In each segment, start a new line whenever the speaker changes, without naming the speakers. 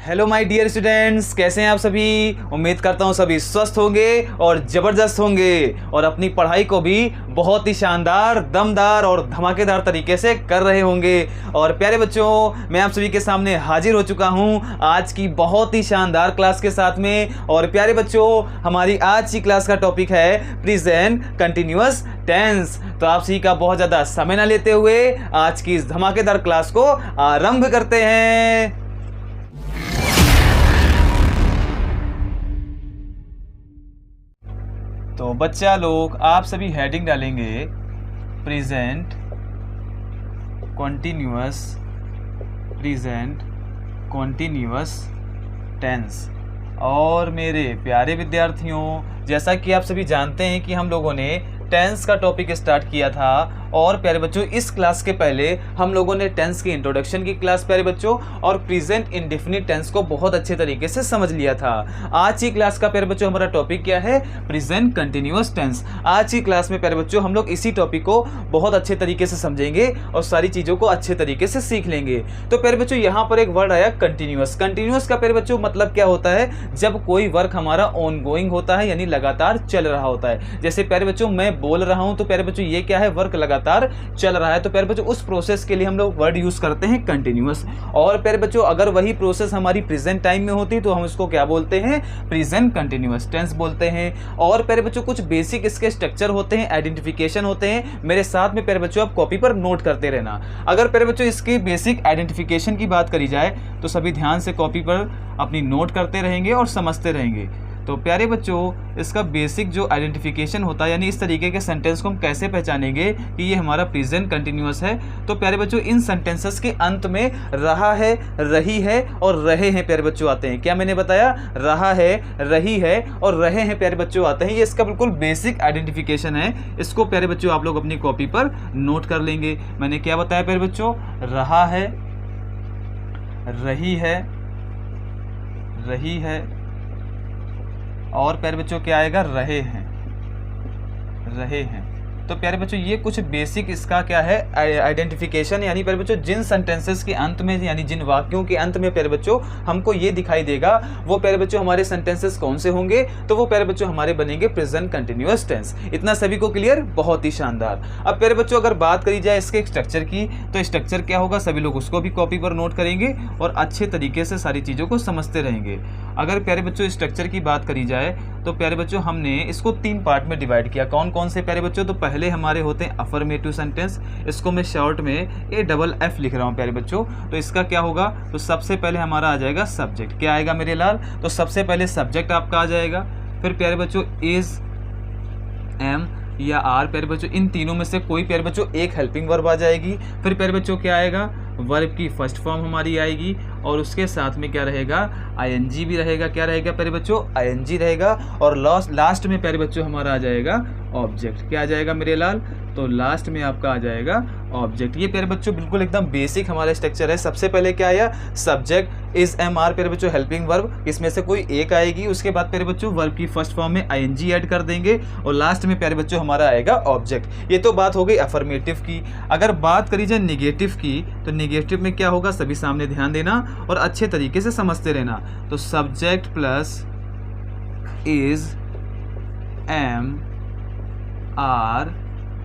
Hello my dear students, कैसे हैं आप सभी। उम्मीद करता हूं सभी स्वस्थ होंगे और ज़बरदस्त होंगे और अपनी पढ़ाई को भी बहुत ही शानदार, दमदार और धमाकेदार तरीके से कर रहे होंगे। और प्यारे बच्चों, मैं आप सभी के सामने हाजिर हो चुका हूं आज की बहुत ही शानदार क्लास के साथ में। और प्यारे बच्चों, हमारी आज की क्लास का टॉपिक है प्रेजेंट कंटिन्यूअस टेंस। तो आप सभी का बहुत ज़्यादा समय न लेते हुए आज की इस धमाकेदार क्लास को आरंभ करते हैं। तो बच्चा लोग, आप सभी हेडिंग डालेंगे present continuous, present continuous tense. और मेरे प्यारे विद्यार्थियों, जैसा कि आप सभी जानते हैं कि हम लोगों ने टेंस का टॉपिक स्टार्ट किया था। और प्यारे बच्चों, इस क्लास के पहले हम लोगों ने टेंस की इंट्रोडक्शन की क्लास प्यारे बच्चों और प्रेजेंट इंडेफिनिट टेंस को बहुत अच्छे तरीके से समझ लिया था। आज की क्लास का प्यारे बच्चों हमारा टॉपिक क्या है? Present continuous tense. आज की क्लास में प्यारे बच्चों हम लोग इसी टॉपिक को बहुत अच्छे तरीके से समझेंगे और सारी चीज़ों को अच्छे तरीके से सीख लेंगे। तो प्यारे बच्चों, यहाँ पर एक वर्ड आया कंटिन्यूअस। कंटिन्यूअस का प्यारे बच्चों मतलब क्या होता है? जब कोई वर्क हमारा ऑन गोइंग होता है, यानी लगातार चल रहा होता है। जैसे प्यारे बच्चों मैं बोल रहा हूँ तो प्यारे बच्चों ये क्या है? वर्क लगातार चल रहा है। तो प्यारे बच्चों उस प्रोसेस के लिए हम लोग वर्ड यूज करते हैं कंटिन्यूअस। और प्यारे बच्चों, अगर वही प्रोसेस हमारी प्रेजेंट टाइम में होती तो हम इसको क्या बोलते हैं? प्रेजेंट कंटिन्यूअस टेंस बोलते हैं। और प्यारे बच्चों कुछ बेसिक इसके स्ट्रक्चर होते हैं, आइडेंटिफिकेशन होते हैं। मेरे साथ में प्यारे बच्चों आप कॉपी पर नोट करते रहना। अगर प्यारे बच्चों इसकी बेसिक आइडेंटिफिकेशन की बात करी जाए तो सभी ध्यान से कॉपी पर अपनी नोट करते रहेंगे और समझते रहेंगे। तो प्यारे बच्चों, इसका बेसिक जो आइडेंटिफिकेशन होता है, यानी इस तरीके के सेंटेंस को हम कैसे पहचानेंगे कि ये हमारा प्रेजेंट कंटिन्यूअस है। तो प्यारे बच्चों, इन सेंटेंसेस के अंत में रहा है, रही है और रहे हैं प्यारे बच्चों आते हैं। क्या मैंने बताया? रहा है, रही है और रहे हैं प्यारे बच्चों आते हैं। ये इसका बिल्कुल बेसिक आइडेंटिफिकेशन है। इसको प्यारे बच्चों आप लोग अपनी कॉपी पर नोट कर लेंगे। मैंने क्या बताया प्यारे बच्चों? रहा है, रही है, रही है और प्यारे बच्चों क्या आएगा? रहे हैं, रहे हैं। तो प्यारे बच्चों ये कुछ बेसिक इसका क्या है? आइडेंटिफिकेशन। यानी प्यारे बच्चों जिन सेंटेंसेस के अंत में, यानी जिन वाक्यों के अंत में प्यारे बच्चों हमको ये दिखाई देगा, वो प्यारे बच्चों हमारे सेंटेंसेस कौन से होंगे? तो वो प्यारे बच्चों हमारे बनेंगे प्रेजेंट कंटिन्यूअस टेंस। इतना सभी को क्लियर? बहुत ही शानदार। अब प्यारे बच्चों अगर बात करी जाए इसके स्ट्रक्चर की, तो स्ट्रक्चर क्या होगा? सभी लोग उसको भी कॉपी पर नोट करेंगे और अच्छे तरीके से सारी चीज़ों को समझते रहेंगे। अगर प्यारे बच्चों स्ट्रक्चर की बात करी जाए तो प्यारे बच्चों हमने इसको 3 पार्ट में डिवाइड किया। कौन कौन से प्यारे बच्चों? तो पहले हमारे होते हैं अफर्मेटिव सेंटेंस। इसको मैं शॉर्ट में AFF लिख रहा हूँ प्यारे बच्चों। तो इसका क्या होगा? तो सबसे पहले हमारा आ जाएगा सब्जेक्ट। क्या आएगा मेरे लाल? तो सबसे पहले सब्जेक्ट आपका आ जाएगा। फिर प्यारे बच्चों इज, एम या आर, प्यारे बच्चों इन तीनों में से कोई प्यारे बच्चों एक हेल्पिंग वर्ब आ जाएगी। फिर प्यारे बच्चों क्या आएगा? वर्ब की फर्स्ट फॉर्म हमारी आएगी और उसके साथ में क्या रहेगा? ING भी रहेगा। क्या रहेगा प्यारे बच्चों? ING रहेगा। और लास्ट में प्यारे बच्चों हमारा आ जाएगा ऑब्जेक्ट। क्या आ जाएगा मेरे लाल? तो लास्ट में आपका आ जाएगा ऑब्जेक्ट। ये प्यारे बच्चों बिल्कुल एकदम बेसिक हमारा स्ट्रक्चर है। सबसे पहले क्या आया? सब्जेक्ट इज, एम आर, प्यारे बच्चों हेल्पिंग वर्ब, इसमें से कोई एक आएगी। उसके बाद प्यारे बच्चों वर्ब की फर्स्ट फॉर्म में ING ऐड कर देंगे और लास्ट में प्यारे बच्चों हमारा आएगा ऑब्जेक्ट। ये तो बात हो गई अफर्मेटिव की। अगर बात करी जाए निगेटिव की, तो निगेटिव में क्या होगा? सभी सामने ध्यान देना और अच्छे तरीके से समझते रहना। तो subject plus is, am are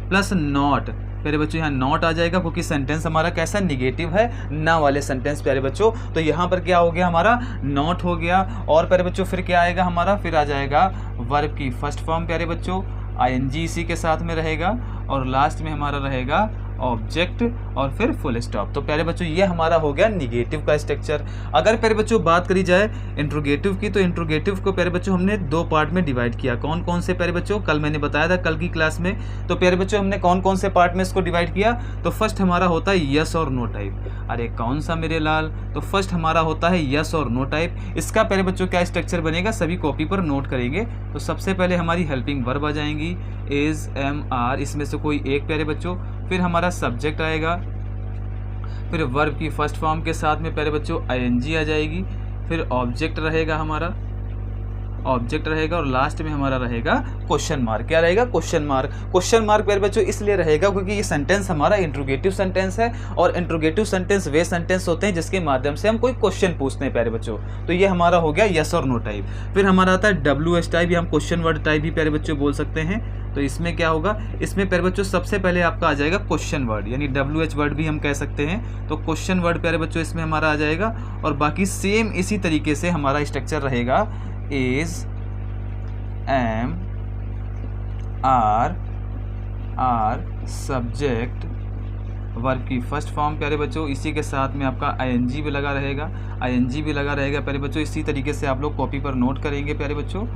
plus not, प्यारे बच्चों यहाँ नॉट आ जाएगा क्योंकि सेंटेंस हमारा कैसा? निगेटिव है, ना वाले सेंटेंस प्यारे बच्चों। तो यहाँ पर क्या हो गया? हमारा नॉट हो गया। और प्यारे बच्चों फिर क्या आएगा हमारा? फिर आ जाएगा वर्ब की फर्स्ट फॉर्म प्यारे बच्चों, ING इसी के साथ में रहेगा और लास्ट में हमारा रहेगा ऑब्जेक्ट और फिर फुल स्टॉप। तो प्यारे बच्चों ये हमारा हो गया निगेटिव का स्ट्रक्चर। अगर प्यारे बच्चों बात करी जाए इंट्रोगेटिव की, तो इंट्रोगेटिव को प्यारे बच्चों हमने 2 पार्ट में डिवाइड किया। कौन कौन से प्यारे बच्चों? कल मैंने बताया था कल की क्लास में। तो प्यारे बच्चों हमने कौन कौन से पार्ट में इसको डिवाइड किया? तो फर्स्ट हमारा होता है यस और नो टाइप। अरे कौन सा मेरे लाल? तो फर्स्ट हमारा होता है यस और नो टाइप। इसका प्यारे बच्चों क्या स्ट्रक्चर बनेगा? सभी कॉपी पर नोट करेंगे। तो सबसे पहले हमारी हेल्पिंग वर्ब आ जाएंगी, इज, एम आर, इसमें से कोई एक प्यारे बच्चों। फिर हमारा सब्जेक्ट आएगा, फिर वर्ब की फर्स्ट फॉर्म के साथ में प्यारे बच्चों ING आ जाएगी। फिर ऑब्जेक्ट रहेगा हमारा, ऑब्जेक्ट रहेगा और लास्ट में हमारा रहेगा क्वेश्चन मार्क। क्या रहेगा? Question mark. क्वेश्चन मार्क प्यारे बच्चों इसलिए रहेगा क्योंकि ये सेंटेंस हमारा इंट्रोगेटिव सेंटेंस है और इंट्रोगेटिव सेंटेंस वे सेंटेंस होते हैं जिसके माध्यम से हम कोई क्वेश्चन पूछते हैं प्यारे बच्चों। तो ये हमारा हो गया यस और नो टाइप। फिर हमारा आता है WH टाइप, या हम क्वेश्चन वर्ड टाइप भी प्यारे बच्चों बोल सकते हैं। तो इसमें क्या होगा? इसमें प्यारे बच्चों सबसे पहले आपका आ जाएगा क्वेश्चन वर्ड, यानी WH वर्ड भी हम कह सकते हैं। तो क्वेश्चन वर्ड प्यारे बच्चों इसमें हमारा आ जाएगा और बाकी सेम इसी तरीके से हमारा स्ट्रक्चर रहेगा। Is, am, are subject verb की फर्स्ट फॉर्म प्यारे बच्चों। इसी के साथ में आपका ING भी लगा रहेगा, ING भी लगा रहेगा प्यारे बच्चों। इसी तरीके से आप लोग कॉपी पर नोट करेंगे प्यारे बच्चों।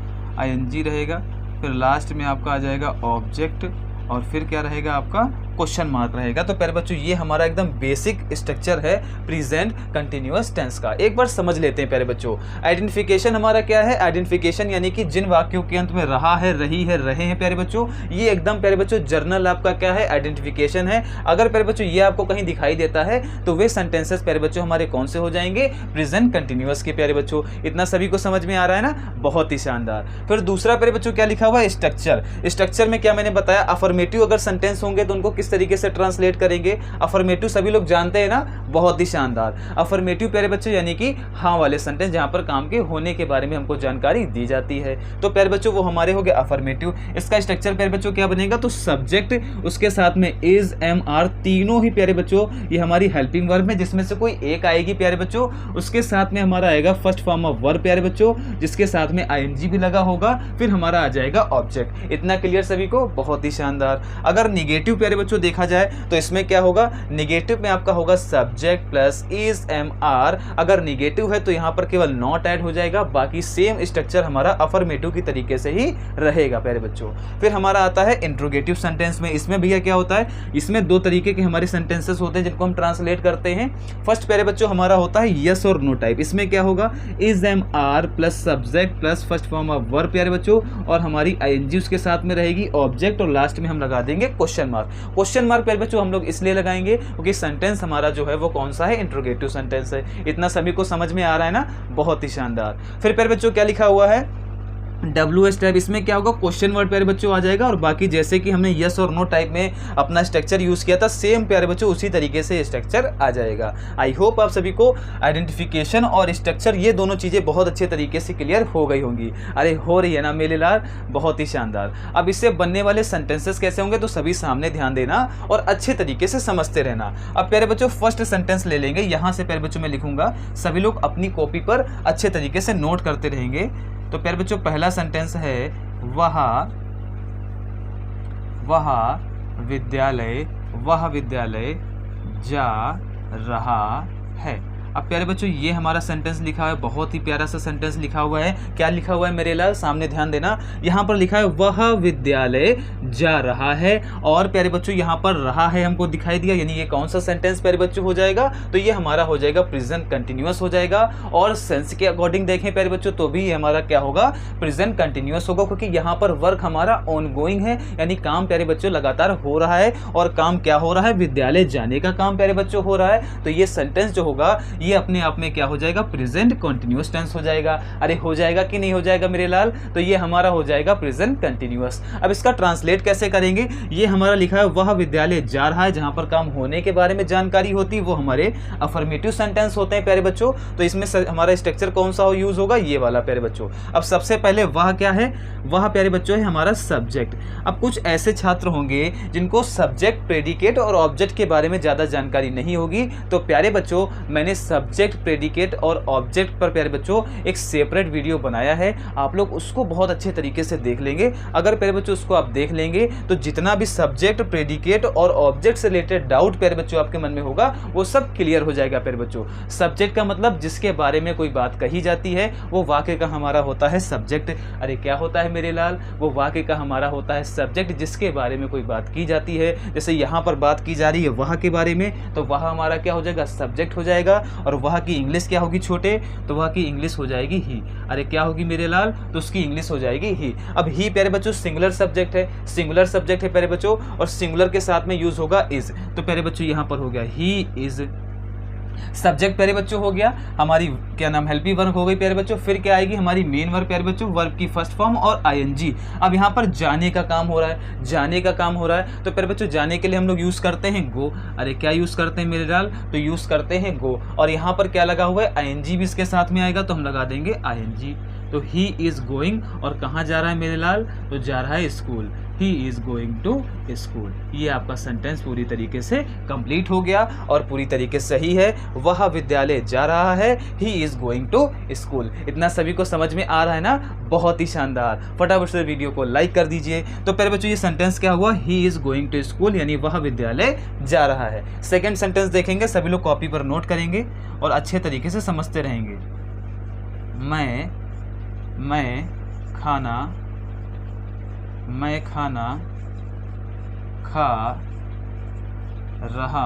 ING रहेगा, फिर लास्ट में आपका आ जाएगा ऑब्जेक्ट और फिर क्या रहेगा आपका क्वेश्चन मार्क रहेगा। तो प्यारे बच्चों ये हमारा एकदम बेसिक स्ट्रक्चर है प्रेजेंट कंटिन्यूअस टेंस का। एक बार समझ लेते हैं प्यारे बच्चों। आइडेंटिफिकेशन हमारा क्या है? आइडेंटिफिकेशन यानी कि जिन वाक्यों के अंत में रहा है, रही है, रहे हैं प्यारे बच्चों, ये एकदम प्यारे बच्चों जर्नल आपका क्या है? आइडेंटिफिकेशन है। अगर प्यारे बच्चों ये आपको कहीं दिखाई देता है तो वे सेंटेंसेस प्यारे बच्चों हमारे कौन से हो जाएंगे? प्रेजेंट कंटिन्यूअस के प्यारे बच्चों। इतना सभी को समझ में आ रहा है ना? बहुत ही शानदार। फिर दूसरा प्यारे बच्चों क्या लिखा हुआ है? स्ट्रक्चर। स्ट्रक्चर में क्या मैंने बताया? अफर्मेटिव अगर सेंटेंस होंगे तो उनको किस तरीके से ट्रांसलेट करेंगे? अफर्मेटिव सभी लोग जानते हैं ना? बहुत ही शानदार। अफर्मेटिव प्यारे बच्चों यानी कि हाँ वाले सेंटेंस जहां पर काम के होने के बारे में हमको जानकारी दी जाती है। तो प्यारे बच्चों वो हमारे हो गए अफर्मेटिव। इसका स्ट्रक्चर प्यारे बच्चों क्या बनेगा? तो सब्जेक्ट, उसके साथ में इज, एम, आर तीनों ही प्यारे बच्चों ये हमारी हेल्पिंग वर्ब में जिसमें से कोई एक आएगी प्यारे बच्चों। उसके साथ में हमारा आएगा फर्स्ट फॉर्म ऑफ वर्ब प्यारे बच्चों, जिसके साथ में ING भी लगा होगा, फिर हमारा आ जाएगा ऑब्जेक्ट। इतना क्लियर सभी को? बहुत ही शानदार। अगर निगेटिव प्यारे बच्चों देखा जाए तो इसमें क्या होगा? निगेटिव में आपका होगा subject plus is, am, are. अगर निगेटिव है तो यहाँ पर केवल नॉट ऐड हो जाएगा, बाकी सेम स्ट्रक्चर हमारा अफर्मेटिव की तरीके से ही रहेगा प्यारे बच्चों। फिर हमारा आता है इंट्रोगेटिव सेंटेंस में। इसमें भैया क्या होता है? इसमें दो तरीके के हमारे सेंटेंसेस होते हैं जिनको हम ट्रांसलेट करते हैं। फर्स्ट प्यारे बच्चों हमारा होता है यस और नो टाइप। इसमें क्या होगा? Is, am, are plus subject plus first form of verb प्यारे बच्चों, और हमारी ING उसके साथ में रहेगी, ऑब्जेक्ट, और लास्ट में हम लगा देंगे क्वेश्चन मार्क। क्वेश्चन मार्क प्यारे बच्चों हम लोग इसलिए लगाएंगे क्योंकि सेंटेंस हमारा जो है वो कौन सा है? इंट्रोगेटिव सेंटेंस है। इतना सभी को समझ में आ रहा है ना? बहुत ही शानदार। फिर प्यारे बच्चों क्या लिखा हुआ है? WH type. इसमें क्या होगा? क्वेश्चन वर्ड प्यारे बच्चों आ जाएगा और बाकी जैसे कि हमने यस और नो टाइप में अपना स्ट्रक्चर यूज किया था सेम प्यारे बच्चों उसी तरीके से स्ट्रक्चर आ जाएगा। आई होप आप सभी को आइडेंटिफिकेशन और स्ट्रक्चर ये दोनों चीज़ें बहुत अच्छे तरीके से क्लियर हो गई होंगी। अरे हो रही है ना मेरे लाल? बहुत ही शानदार। अब इससे बनने वाले सेंटेंसेस कैसे होंगे तो सभी सामने ध्यान देना और अच्छे तरीके से समझते रहना। अब प्यारे बच्चों फर्स्ट सेंटेंस ले लेंगे, यहाँ से प्यारे बच्चों मैं लिखूंगा, सभी लोग अपनी कॉपी पर अच्छे तरीके से नोट करते रहेंगे। तो प्यारे बच्चों पहला सेंटेंस है वह विद्यालय जा रहा है। अब प्यारे बच्चों ये हमारा सेंटेंस लिखा है, बहुत ही प्यारा सा सेंटेंस लिखा हुआ है। क्या लिखा हुआ है मेरे लाल? सामने ध्यान देना। यहाँ पर लिखा है वह विद्यालय जा रहा है, और प्यारे बच्चों यहाँ पर रहा है हमको दिखाई दिया, यानी ये कौन सा सेंटेंस प्यारे बच्चों हो जाएगा? तो ये हमारा हो जाएगा प्रेजेंट कंटिन्यूअस हो जाएगा। और सेंस के अकॉर्डिंग देखें प्यारे बच्चों तो भी ये हमारा क्या होगा? प्रेजेंट कंटिन्यूअस होगा, क्योंकि यहाँ पर वर्क हमारा ऑन गोइंग है, यानी काम प्यारे बच्चों लगातार हो रहा है। और काम क्या हो रहा है? विद्यालय जाने का काम प्यारे बच्चों हो रहा है। तो ये सेंटेंस जो होगा ये अपने आप में क्या हो जाएगा? प्रेजेंट कंटिन्यूअस टेंस हो जाएगा। अरे हो जाएगा कि नहीं हो जाएगा मेरे लाल? तो ये हमारा हो जाएगा प्रेजेंट कंटिन्यूअस। अब इसका ट्रांसलेट कैसे करेंगे? ये हमारा लिखा है वह विद्यालय जा रहा है, जहां पर काम होने के बारे में जानकारी होती है वो हमारे अफर्मेटिव सेंटेंस होते हैं प्यारे बच्चों। तो इसमें हमारा स्ट्रक्चर कौन सा यूज होगा? ये वाला प्यारे बच्चों। अब सबसे पहले वह क्या है? वह प्यारे बच्चों है हमारा सब्जेक्ट। अब कुछ ऐसे छात्र होंगे जिनको सब्जेक्ट, प्रेडिकेट और ऑब्जेक्ट के बारे में ज्यादा जानकारी नहीं होगी, तो प्यारे बच्चों मैंने सब्जेक्ट, प्रेडिकेट और ऑब्जेक्ट पर प्यारे बच्चों एक सेपरेट वीडियो बनाया है, आप लोग उसको बहुत अच्छे तरीके से देख लेंगे। अगर प्यारे बच्चों उसको आप देख लेंगे तो जितना भी सब्जेक्ट, प्रेडिकेट और ऑब्जेक्ट से रिलेटेड डाउट प्यारे बच्चों आपके मन में होगा वो सब क्लियर हो जाएगा प्यारे बच्चों। सब्जेक्ट का मतलब जिसके बारे में कोई बात कही जाती है वो वाक्य का हमारा होता है सब्जेक्ट। अरे क्या होता है मेरे लाल? वो वाक्य का हमारा होता है सब्जेक्ट जिसके बारे में कोई बात की जाती है। जैसे यहाँ पर बात की जा रही है वह के बारे में, तो वह हमारा क्या हो जाएगा? सब्जेक्ट हो जाएगा। और वह की इंग्लिश क्या होगी छोटे? तो वह की इंग्लिश हो जाएगी ही। अरे क्या होगी मेरे लाल? तो उसकी इंग्लिश हो जाएगी ही। अब ही प्यारे बच्चों सिंगुलर सब्जेक्ट है, सिंगुलर सब्जेक्ट है प्यारे बच्चों, और सिंगुलर के साथ में यूज होगा इज। तो प्यारे बच्चों यहाँ पर हो गया ही इज। सब्जेक्ट प्यारे बच्चों हो गया, हमारी क्या नाम हेल्पी वर्ब हो गई प्यारे बच्चों। फिर क्या आएगी हमारी मेन वर्ब प्यारे बच्चों, वर्ब की फर्स्ट फॉर्म और आईएनजी। अब यहाँ पर जाने का काम हो रहा है, जाने का काम हो रहा है, तो प्यारे बच्चों जाने के लिए हम लोग यूज़ करते हैं गो। अरे क्या यूज़ करते हैं मेरे लाल, तो यूज़ करते हैं गो। और यहाँ पर क्या लगा हुआ है, आईएनजी भी इसके साथ में आएगा, तो हम लगा देंगे आईएनजी। तो ही इज़ गोइंग, और कहाँ जा रहा है मेरे लाल, तो जा रहा है school. He is going to school. ये आपका सेंटेंस पूरी तरीके से कंप्लीट हो गया और पूरी तरीके से सही है। वह विद्यालय जा रहा है, he is going to school. इतना सभी को समझ में आ रहा है ना, बहुत ही शानदार। फटाफट से वीडियो को लाइक कर दीजिए। तो प्यारे बच्चों ये सेंटेंस क्या हुआ, he is going to school, यानी वह विद्यालय जा रहा है। सेकेंड सेंटेंस देखेंगे, सभी लोग कॉपी पर नोट करेंगे और अच्छे तरीके से समझते रहेंगे। मैं खाना खा रहा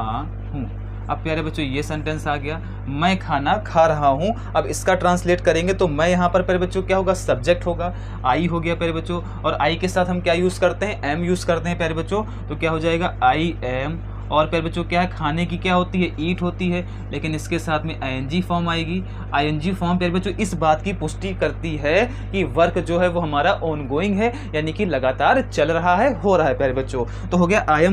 हूँ। अब प्यारे बच्चों ये सेंटेंस आ गया, मैं खाना खा रहा हूँ। अब इसका ट्रांसलेट करेंगे तो मैं यहाँ पर प्यारे बच्चों क्या होगा, सब्जेक्ट होगा, आई हो गया प्यारे बच्चों। और आई के साथ हम क्या यूज़ करते हैं, एम यूज़ करते हैं प्यारे बच्चों। तो क्या हो जाएगा, आई एम। और प्यारे बच्चों क्या है, खाने की क्या होती है, ईट होती है, लेकिन इसके साथ में आईएनजी फॉर्म आएगी। आईएनजी फॉर्म प्यारे बच्चों इस बात की पुष्टि करती है कि वर्क जो है वो हमारा ऑनगोइंग है, यानी कि लगातार चल रहा है, हो रहा है प्यारे बच्चों। तो हो गया आई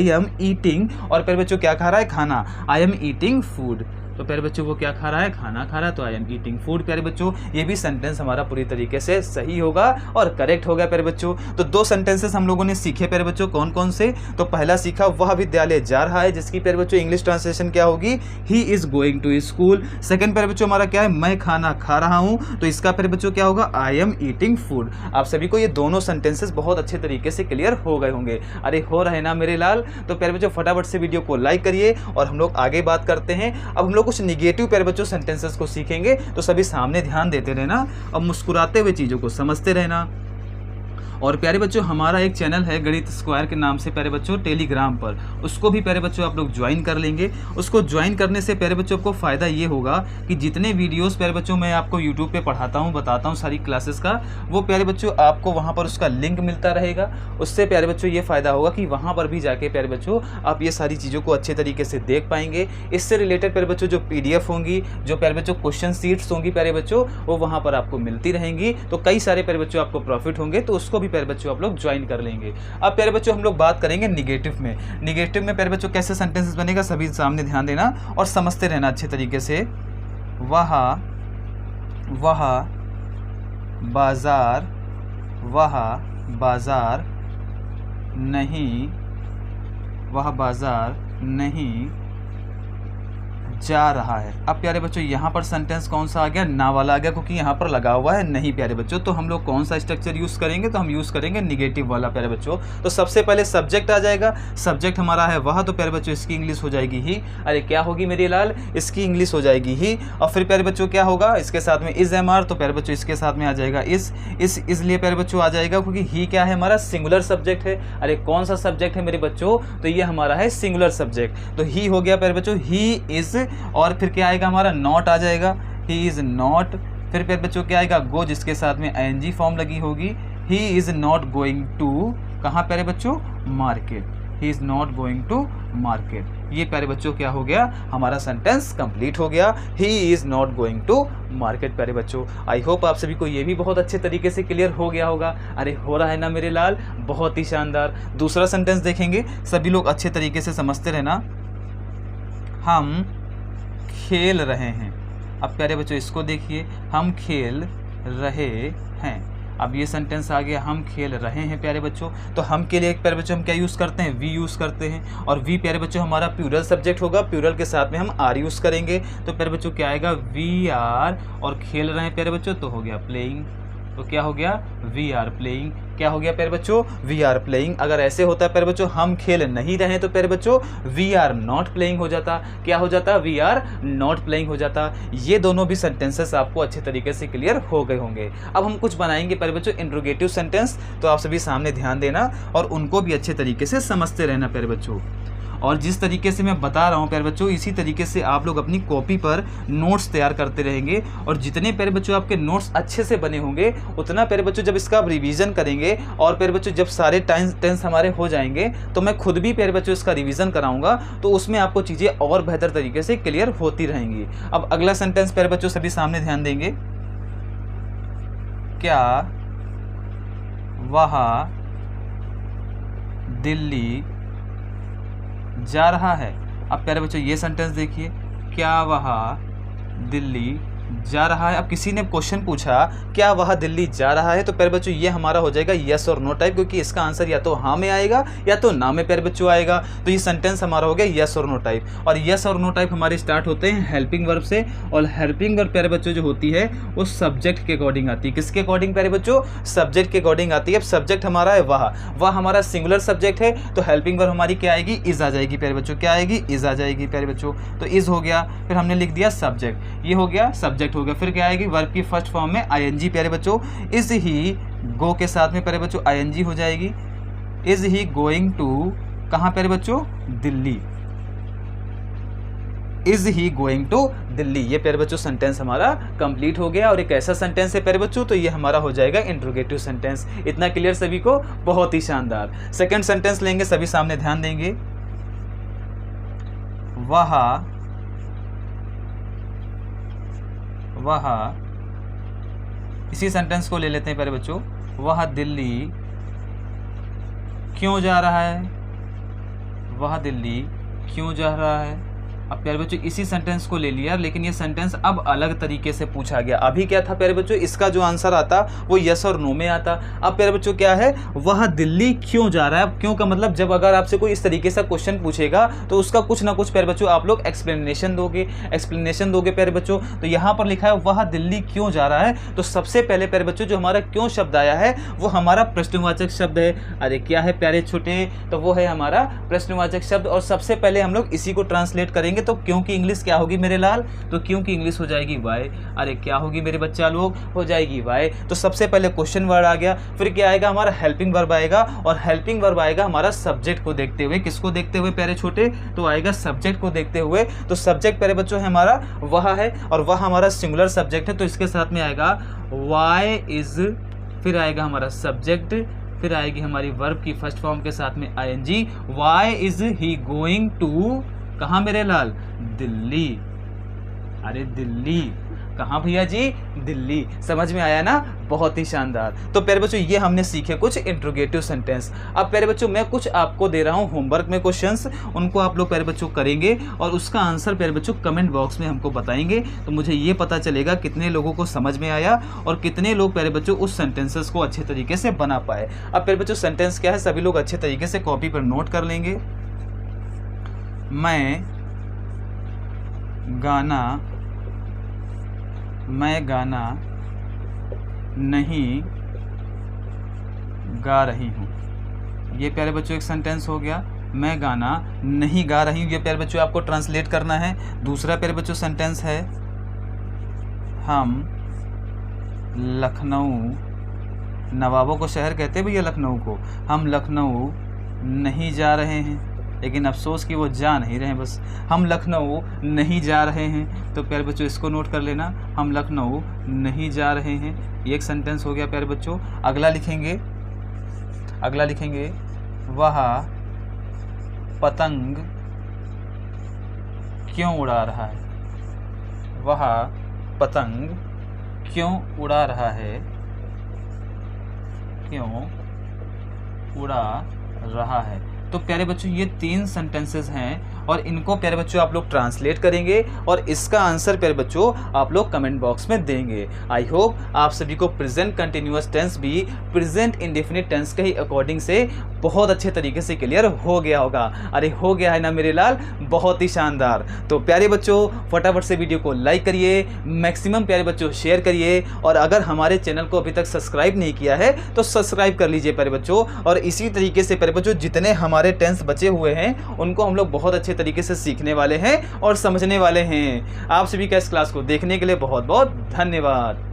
एम ईटिंग, और प्यारे बच्चों क्या खा रहा है, खाना, आई एम ईटिंग फूड। तो प्यारे बच्चों वो क्या खा रहा है, खाना खा रहा है, तो आई एम ईटिंग फूड। प्यारे बच्चों ये भी सेंटेंस हमारा पूरी तरीके से सही होगा और करेक्ट हो गया प्यारे बच्चों। तो दो सेंटेंसेस हम लोगों ने सीखे प्यारे बच्चों, कौन कौन से, तो पहला सीखा वह विद्यालय जा रहा है, जिसकी प्यारे बच्चों इंग्लिश ट्रांसलेशन क्या होगी, he is going to school. Second प्यारे बच्चों हमारा क्या है, मैं खाना खा रहा हूँ, तो इसका प्यारे बच्चों क्या होगा, आई एम ईटिंग फूड। आप सभी को ये दोनों सेंटेंसेस बहुत अच्छे तरीके से क्लियर हो गए होंगे। अरे हो रहे ना मेरे लाल। तो प्यारे बच्चों फटाफट से वीडियो को लाइक करिए और हम लोग आगे बात करते हैं। अब हम लोग कुछ निगेटिव प्यारे बच्चों सेंटेंसेस को सीखेंगे, तो सभी सामने ध्यान देते रहना और मुस्कुराते हुए चीज़ों को समझते रहना। और प्यारे बच्चों हमारा एक चैनल है गणित स्क्वायर के नाम से प्यारे बच्चों टेलीग्राम पर, उसको भी प्यारे बच्चों आप लोग ज्वाइन कर लेंगे। उसको ज्वाइन करने से प्यारे बच्चों आपको फ़ायदा ये होगा कि जितने वीडियोस प्यारे बच्चों मैं आपको यूट्यूब पे पढ़ाता हूँ, बताता हूँ सारी क्लासेस का, वो प्यारे बच्चों आपको वहाँ पर उसका लिंक मिलता रहेगा। उससे प्यारे बच्चों ये फ़ायदा होगा कि वहाँ पर भी जाके प्यारे बच्चों आप ये सारी चीज़ों को अच्छे तरीके से देख पाएंगे। इससे रिलेटेड प्यारे बच्चों जो PDF होंगी, जो प्यारे बच्चों क्वेश्चन सीट्स होंगी प्यारे बच्चों, वो वहाँ पर आपको मिलती रहेंगी। तो कई सारे प्यारे बच्चों आपको प्रॉफिट होंगे, तो उसको भी प्यारे बच्चों आप लोग ज्वाइन कर लेंगे। अब प्यारे बच्चों हम लोग बात करेंगे निगेटिव में। निगेटिव में प्यारे बच्चों कैसे सेंटेंसेस बनेगा, सभी सामने ध्यान देना और समझते रहना अच्छे तरीके से। वह बाजार नहीं जा रहा है। अब प्यारे बच्चों यहाँ पर सेंटेंस कौन सा आ गया, ना वाला आ गया, क्योंकि यहाँ पर लगा हुआ है नहीं प्यारे बच्चों। तो हम लोग कौन सा स्ट्रक्चर यूज़ करेंगे, तो हम यूज़ करेंगे निगेटिव वाला प्यारे बच्चों। तो सबसे पहले सब्जेक्ट आ जाएगा, सब्जेक्ट हमारा है वह, तो प्यारे बच्चों इसकी इंग्लिश हो जाएगी ही। अरे क्या होगी मेरी लाल, इसकी इंग्लिश हो जाएगी ही। और फिर प्यारे बच्चों क्या होगा, इसके साथ में इज MR, तो प्यारे बच्चों इसके साथ में आ जाएगा इसलिए प्यारे बच्चों आ जाएगा क्योंकि ही क्या है, हमारा सिंगुलर सब्जेक्ट है। अरे कौन सा सब्जेक्ट है मेरे बच्चों, तो ये हमारा है सिंगुलर सब्जेक्ट। तो ही हो गया प्यारे बच्चों, ही इज, और फिर क्या आएगा हमारा, नॉट आ जाएगा, ही इज नॉट। फिर प्यारे बच्चों क्या आएगा, गो, जिसके साथ में ING फॉर्म लगी होगी। He is not going to, कहाँ प्यारे बच्चों, market. He is not going to market. ये प्यारे बच्चों क्या हो गया, हमारा सेंटेंस कंप्लीट हो गया, he is not going to market. प्यारे बच्चों आई होप आप सभी को ये भी बहुत अच्छे तरीके से क्लियर हो गया होगा। अरे हो रहा है ना मेरे लाल, बहुत ही शानदार। दूसरा सेंटेंस देखेंगे, सभी लोग अच्छे तरीके से समझते रहना। हम खेल रहे हैं। अब प्यारे बच्चों इसको देखिए, हम खेल रहे हैं। अब ये सेंटेंस आ गया, हम खेल रहे हैं प्यारे बच्चों। तो हम के लिए प्यारे बच्चों हम क्या यूज़ करते हैं, वी यूज़ करते हैं। और वी प्यारे बच्चों हमारा प्लूरल सब्जेक्ट होगा, प्लूरल के साथ में हम आर यूज़ करेंगे। तो प्यारे बच्चों क्या आएगा, वी आर, और खेल रहे हैं प्यारे बच्चों, तो हो गया प्लेइंग। तो क्या हो गया, वी आर प्लेइंग। क्या हो गया प्यारे बच्चों, वी आर प्लेइंग। अगर ऐसे होता है प्यारे बच्चों, हम खेल नहीं रहे, तो प्यारे बच्चों वी आर नॉट प्लेइंग हो जाता। क्या हो जाता, वी आर नॉट प्लेइंग हो जाता। ये दोनों भी सेंटेंसेस आपको अच्छे तरीके से क्लियर हो गए होंगे। अब हम कुछ बनाएंगे प्यारे बच्चों इंट्रोगेटिव सेंटेंस, तो आप सभी सामने ध्यान देना और उनको भी अच्छे तरीके से समझते रहना प्यारे बच्चों। और जिस तरीके से मैं बता रहा हूँ प्यारे बच्चों, इसी तरीके से आप लोग अपनी कॉपी पर नोट्स तैयार करते रहेंगे। और जितने प्यारे बच्चों आपके नोट्स अच्छे से बने होंगे, उतना प्यारे बच्चों जब इसका आप रिवीजन करेंगे और प्यारे बच्चों जब सारे टेंस हमारे हो जाएंगे, तो मैं खुद भी प्यारे बच्चों इसका रिवीजन कराऊंगा, तो उसमें आपको चीज़ें और बेहतर तरीके से क्लियर होती रहेंगी। अब अगला सेंटेंस प्यारे बच्चों सभी सामने ध्यान देंगे। क्या वह दिल्ली जा रहा है? अब प्यारे बच्चों ये सेंटेंस देखिए, क्या वह दिल्ली जा रहा है। अब किसी ने क्वेश्चन पूछा क्या वह दिल्ली जा रहा है, तो प्यारे बच्चों ये हमारा हो जाएगा यस और नो टाइप, क्योंकि इसका आंसर या तो हाँ में आएगा या तो ना में प्यारे बच्चों आएगा। तो ये सेंटेंस हमारा हो गया यस और नो टाइप। और यस और नो टाइप हमारे स्टार्ट होते हैं हेल्पिंग वर्ब से, और हेल्पिंग वर्ब प्यारे बच्चों जो होती है वो सब्जेक्ट के अकॉर्डिंग आती है। किसके अकॉर्डिंग प्यारे बच्चों? सब्जेक्ट के अकॉर्डिंग आती है। अब सब्जेक्ट हमारा है वह हमारा सिंगुलर सब्जेक्ट है, तो हेल्पिंग वर्ब हमारी क्या आएगी? इज आ जाएगी प्यारे बच्चों। क्या आएगी? इज आ जाएगी प्यारे बच्चों। तो इज हो गया, फिर हमने लिख दिया सब्जेक्ट, ये हो गया सब्जेक्ट हो गया। फिर क्या आएगी? वर्ब की फर्स्ट फॉर्म में आईएनजी प्यारे बच्चों। इज ही गो के साथ में प्यारे बच्चों आईएनजी हो जाएगी। इज ही गोइंग टू कहाँ प्यारे बच्चों? Delhi. Is he going to Delhi. ये प्यारे बच्चों सेंटेंस हमारा कंप्लीट हो गया। और एक ऐसा सेंटेंस है प्यारे बच्चों, तो ये हमारा हो जाएगा इंट्रोगेटिव सेंटेंस। इतना क्लियर सभी को? बहुत ही शानदार। सेकंड सेंटेंस लेंगे, सभी सामने ध्यान देंगे। वह इसी सेंटेंस को ले लेते हैं प्यारे बच्चों। वह दिल्ली क्यों जा रहा है? वह दिल्ली क्यों जा रहा है? अब प्यारे बच्चों इसी सेंटेंस को ले लिया, लेकिन ये सेंटेंस अब अलग तरीके से पूछा गया। अभी क्या था प्यारे बच्चों? इसका जो आंसर आता वो यस और नो में आता। अब प्यारे बच्चों क्या है? वह दिल्ली क्यों जा रहा है। अब क्यों का मतलब, जब अगर आपसे कोई इस तरीके से क्वेश्चन पूछेगा तो उसका कुछ ना कुछ प्यारे बच्चों आप लोग एक्सप्लेनेशन दोगे प्यारे बच्चों। तो यहाँ पर लिखा है वह दिल्ली क्यों जा रहा है, तो सबसे पहले प्यारे बच्चों जो हमारा क्यों शब्द आया है वो हमारा प्रश्नवाचक शब्द है। अरे क्या है प्यारे छोटे? तो वो है हमारा प्रश्नवाचक शब्द। और सबसे पहले हम लोग इसी को ट्रांसलेट करेंगे, तो क्यों की इंग्लिश क्या होगी मेरे लाल? तो क्यों की इंग्लिश हो जाएगी वाई। अरे क्या होगी मेरे बच्चा लोग? हो जाएगी वाई। तो सबसे पहले क्वेश्चन वर्ड आ गया, फिर क्या आएगा? हमारा हेल्पिंग वर्ब आएगा, और हेल्पिंग वर्ब आएगा हमारा सब्जेक्ट को देखते हुए। किसको देखते हुए प्यारे छोटे? तो आएगा सब्जेक्ट को देखते हुए। तो सब्जेक्ट प्यारे बच्चों है हमारा वह है, और वह हमारा सिंगुलर सब्जेक्ट है, तो इसके साथ में आएगा वाई इज, फिर आएगा हमारा सब्जेक्ट, फिर आएगी हमारी वर्ब की फर्स्ट फॉर्म के साथ में ING. Why is he going to कहाँ मेरे लाल? दिल्ली। अरे दिल्ली कहाँ भैया जी? दिल्ली। समझ में आया ना? बहुत ही शानदार। तो प्यारे बच्चों ये हमने सीखे कुछ इंट्रोगेटिव सेंटेंस। अब प्यारे बच्चों मैं कुछ आपको दे रहा हूँ होमवर्क में क्वेश्चंस, उनको आप लोग प्यारे बच्चों करेंगे और उसका आंसर प्यारे बच्चों कमेंट बॉक्स में हमको बताएंगे। तो मुझे ये पता चलेगा कितने लोगों को समझ में आया और कितने लोग प्यारे बच्चों उस सेंटेंसेस को अच्छे तरीके से बना पाए। अब प्यारे बच्चों सेंटेंस क्या है, सभी लोग अच्छे तरीके से कॉपी पर नोट कर लेंगे। मैं गाना नहीं गा रही हूँ। ये प्यारे बच्चों एक सेंटेंस हो गया। मैं गाना नहीं गा रही हूँ, ये प्यारे बच्चों आपको ट्रांसलेट करना है। दूसरा प्यारे बच्चों सेंटेंस है हम लखनऊ, नवाबों को शहर कहते हैं भैया लखनऊ को, हम लखनऊ नहीं जा रहे हैं, लेकिन अफसोस कि वो जा नहीं रहे हैं। बस हम लखनऊ नहीं जा रहे हैं। तो प्यारे बच्चों इसको नोट कर लेना, हम लखनऊ नहीं जा रहे हैं। ये एक सेंटेंस हो गया प्यारे बच्चों। अगला लिखेंगे वह पतंग क्यों उड़ा रहा है। वह पतंग क्यों उड़ा रहा है, क्यों उड़ा रहा है। तो प्यारे बच्चों ये 3 सेंटेंसेस हैं और इनको प्यारे बच्चों आप लोग ट्रांसलेट करेंगे और इसका आंसर प्यारे बच्चों आप लोग कमेंट बॉक्स में देंगे। आई होप आप सभी को प्रेजेंट कंटिन्यूअस टेंस भी प्रेजेंट इंडेफिनिट टेंस के ही अकॉर्डिंग से बहुत अच्छे तरीके से क्लियर हो गया होगा। अरे हो गया है ना मेरे लाल? बहुत ही शानदार। तो प्यारे बच्चों फटाफट से वीडियो को लाइक करिए, मैक्सिमम प्यारे बच्चों शेयर करिए, और अगर हमारे चैनल को अभी तक सब्सक्राइब नहीं किया है तो सब्सक्राइब कर लीजिए प्यारे बच्चों। और इसी तरीके से प्यारे बच्चों जितने हमारे टेंस बचे हुए हैं उनको हम लोग बहुत अच्छे तरीके से सीखने वाले हैं और समझने वाले हैं। आप सभी का इस क्लास को देखने के लिए बहुत बहुत धन्यवाद।